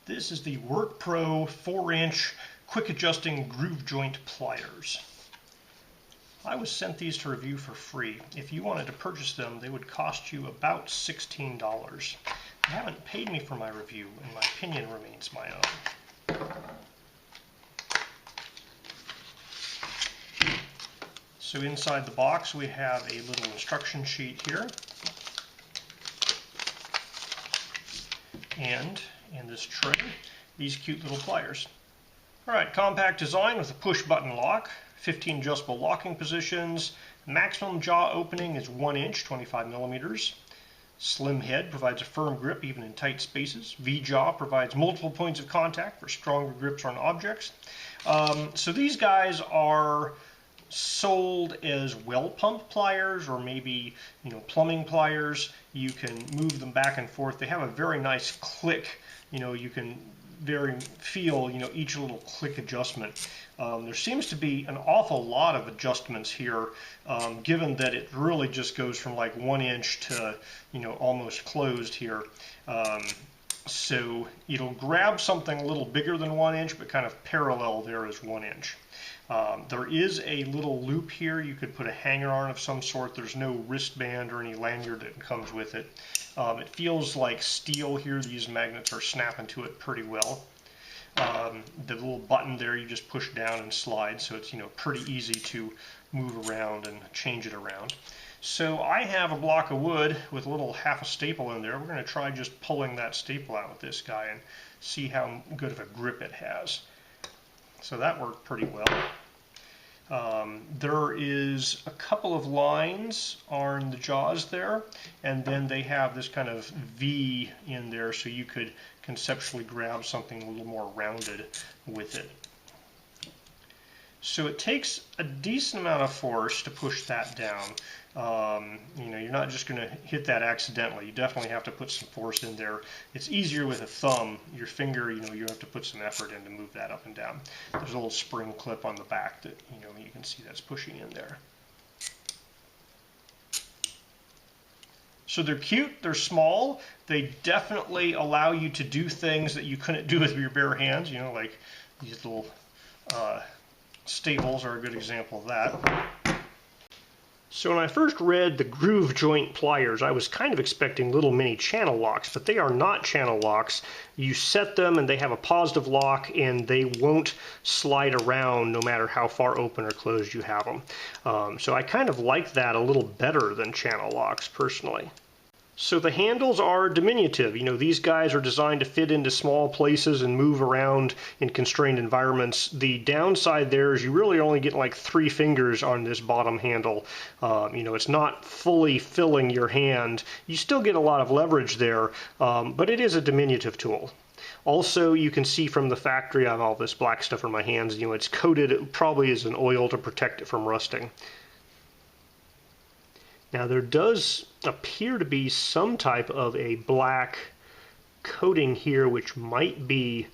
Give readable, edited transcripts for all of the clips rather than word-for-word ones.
This is the Workpro 4-inch quick adjusting groove joint pliers. I was sent these to review for free. If you wanted to purchase them, they would cost you about $16. They haven't paid me for my review, and my opinion remains my own. So inside the box we have a little instruction sheet here. And in this tray, these cute little pliers. Alright, compact design with a push button lock, 15 adjustable locking positions, maximum jaw opening is 1 inch, 25 millimeters. Slim head provides a firm grip even in tight spaces. V-jaw provides multiple points of contact for stronger grips on objects. So these guys are sold as well pump pliers, or maybe plumbing pliers. You can move them back and forth. They have a very nice click. You can feel each little click adjustment. There seems to be an awful lot of adjustments here, given that it really just goes from like 1 inch to almost closed here. So it'll grab something a little bigger than 1 inch, but kind of parallel there is 1 inch. There is a little loop here. You could put a hanger on of some sort. There's no wristband or any lanyard that comes with it. It feels like steel here. These magnets are snapping to it pretty well. The little button there, you just push down and slide, so it's pretty easy to move around and change it around. So I have a block of wood with a little half a staple in there. We're going to try just pulling that staple out with this guy and see how good of a grip it has. So that worked pretty well. There is a couple of lines on the jaws there, and then they have this kind of V in there, so you could conceptually grab something a little more rounded with it. So it takes a decent amount of force to push that down. You're not just going to hit that accidentally. You definitely have to put some force in there. It's easier with a thumb. Your finger, you have to put some effort in to move that up and down. There's a little spring clip on the back that you can see that's pushing in there. So they're cute, they're small, they definitely allow you to do things that you couldn't do with your bare hands, like these little staples are a good example of that. So when I first read the groove joint pliers, I was kind of expecting little mini channel locks, but they are not channel locks. You set them and they have a positive lock, and they won't slide around no matter how far open or closed you have them. So I kind of like that a little better than channel locks personally. So the handles are diminutive. These guys are designed to fit into small places and move around in constrained environments. The downside there is you really only get like 3 fingers on this bottom handle. It's not fully filling your hand. You still get a lot of leverage there, but it is a diminutive tool. Also, you can see from the factory, I have all this black stuff on my hands. It's coated, it probably is an oil to protect it from rusting. Now there does appear to be some type of a black coating here, which might be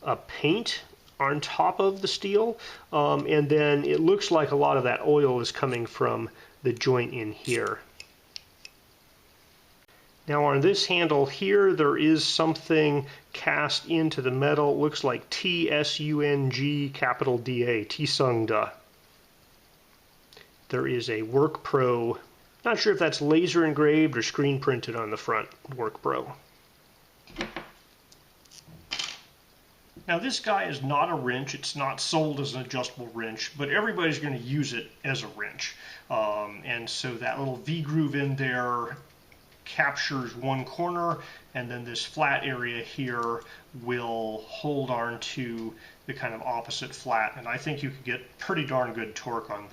a paint on top of the steel, and then it looks like a lot of that oil is coming from the joint in here. Now on this handle here, there is something cast into the metal. It looks like T-S-U-N-G capital D-A, Tsungda. There is a Workpro. Not sure if that's laser engraved or screen printed on the front, Workpro. Now this guy is not a wrench, it's not sold as an adjustable wrench, but everybody's going to use it as a wrench. And so that little V-groove in there captures one corner, and then this flat area here will hold on to the kind of opposite flat, and I think you could get pretty darn good torque on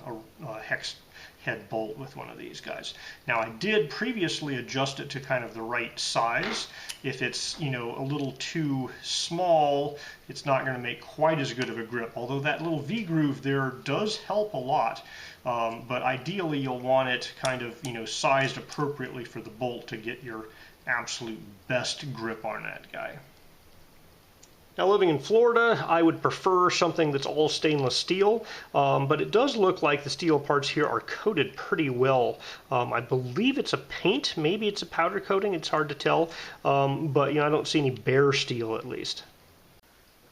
a hex head bolt with one of these guys. Now I did previously adjust it to kind of the right size. If it's a little too small, it's not going to make quite as good of a grip, although that little V-groove there does help a lot. But ideally you'll want it kind of sized appropriately for the bolt to get your absolute best grip on that guy. Now, living in Florida, I would prefer something that's all stainless steel, but it does look like the steel parts here are coated pretty well. I believe it's a paint, maybe it's a powder coating, it's hard to tell, but I don't see any bare steel at least.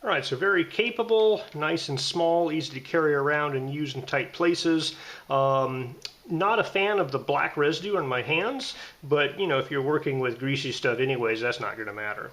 All right, so very capable, nice and small, easy to carry around and use in tight places. Not a fan of the black residue on my hands, but you know, if you're working with greasy stuff anyways, that's not going to matter.